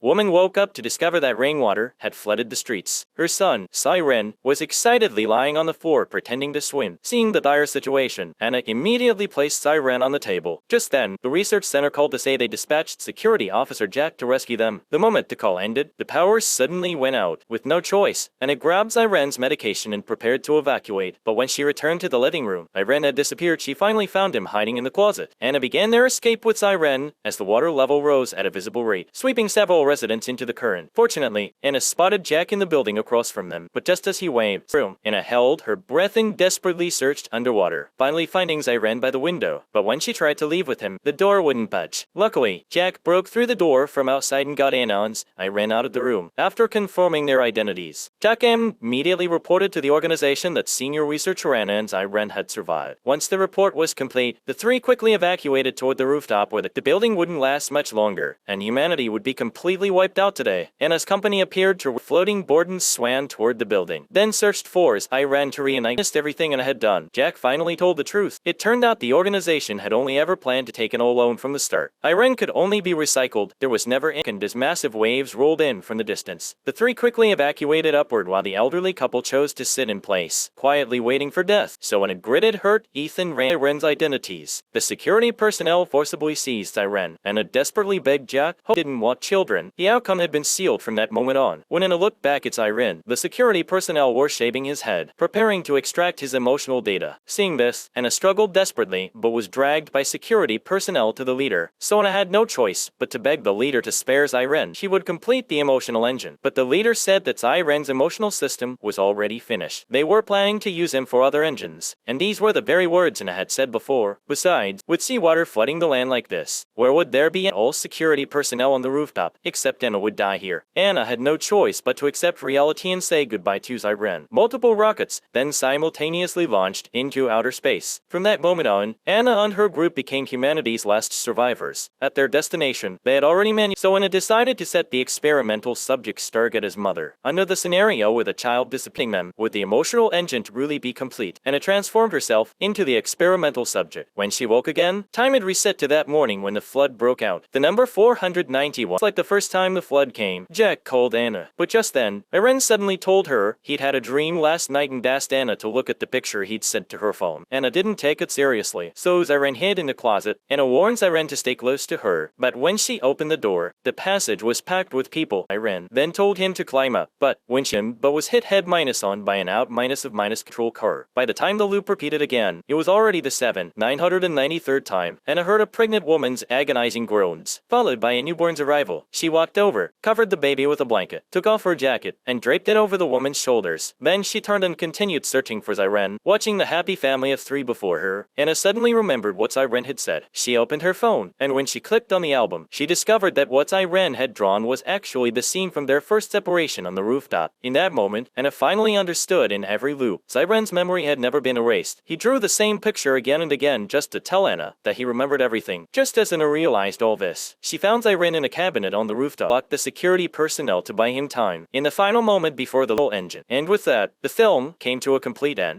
woman woke up to discover that rainwater had flooded the streets. Her son, Siren, was excitedly lying on the floor pretending to swim. Seeing the dire situation, Anna immediately placed Siren on the table. Just then, the research center called to say they dispatched security officer Jack to rescue them. The moment the call ended, the power suddenly went out. With no choice, Anna grabbed Siren's medication and prepared to evacuate. But when she returned to the living room, Siren had disappeared. She finally found him hiding in the closet. Anna began their escape with Siren as the water level rose at a visible rate, sweeping several residents into the current. Fortunately, Anna spotted Jack in the building across from them, but just as he waved through, Anna held her breath and desperately searched underwater, finally finding Siren by the window. But when she tried to leave with him, the door wouldn't budge. Luckily, Jack broke through the door from outside and got Anna and Siren out of the room. After confirming their identities, Jack immediately reported to the organization that senior researcher Anna and Siren had survived. Once the report was complete, the three quickly evacuated toward the rooftop where the building wouldn't last much longer, and humanity would be completely wiped out today. Anna's company appeared to floating board and swam toward the building, then searched for Siren to reunite everything Anna had done. Jack finally told the truth. It turned out the organization had only ever planned to take Anna alone from the start. Siren could only be recycled. There was never ink, and as massive waves rolled in from the distance, the three quickly evacuated upward while the elderly couple chose to sit in place, quietly waiting for death. So when a gritted hurt, Ethan ran Siren's identities. The security personnel forcibly seized Siren, and a desperately begged Jack who didn't want children. The outcome had been sealed from that moment on. When Anna looked back at Siren, the security personnel were shaving his head, preparing to extract his emotional data. Seeing this, Anna struggled desperately, but was dragged by security personnel to the leader. So Anna had no choice but to beg the leader to spare Siren. She would complete the emotional engine, but the leader said that Siren's emotional system was already finished. They were planning to use him for other engines, and these were the very words Anna had said before. Besides, with seawater flooding the land like this, where would there be all security personnel on the rooftop? Except Anna would die here. Anna had no choice but to accept reality and say goodbye to Siren. Multiple rockets then simultaneously launched into outer space. From that moment on, Anna and her group became humanity's last survivors. At their destination, they had already so Anna decided to set the experimental subject's target as mother. Under the scenario with a child disciplining them, would the emotional engine to really be complete? Anna transformed herself into the experimental subject. When she woke again, time had reset to that morning when the flood broke out. The number 491. Like the first time the flood came, Jack called Anna. But just then, Siren suddenly told her he'd had a dream last night and asked Anna to look at the picture he'd sent to her phone. Anna didn't take it seriously, so Siren hid in the closet. Anna warned Siren to stay close to her, but when she opened the door, the passage was packed with people. Siren then told him to climb up, but was hit head minus on by an out minus of minus control car. By the time the loop repeated again, it was already the 993rd time. Anna heard a pregnant woman's agonizing groans, followed by a newborn's arrival. She walked over, covered the baby with a blanket, took off her jacket, and draped it over the woman's shoulders. Then she turned and continued searching for Siren, watching the happy family of three before her. Anna suddenly remembered what Siren had said. She opened her phone, and when she clicked on the album, she discovered that what Siren had drawn was actually the scene from their first separation on the rooftop. In that moment, Anna finally understood in every loop. Siren's memory had never been erased. He drew the same picture again and again just to tell Anna that he remembered everything. Just as Anna realized all this, she found Siren in a cabinet on the rooftop, locked the security personnel to buy him time in the final moment before the engine. And with that, the film came to a complete end.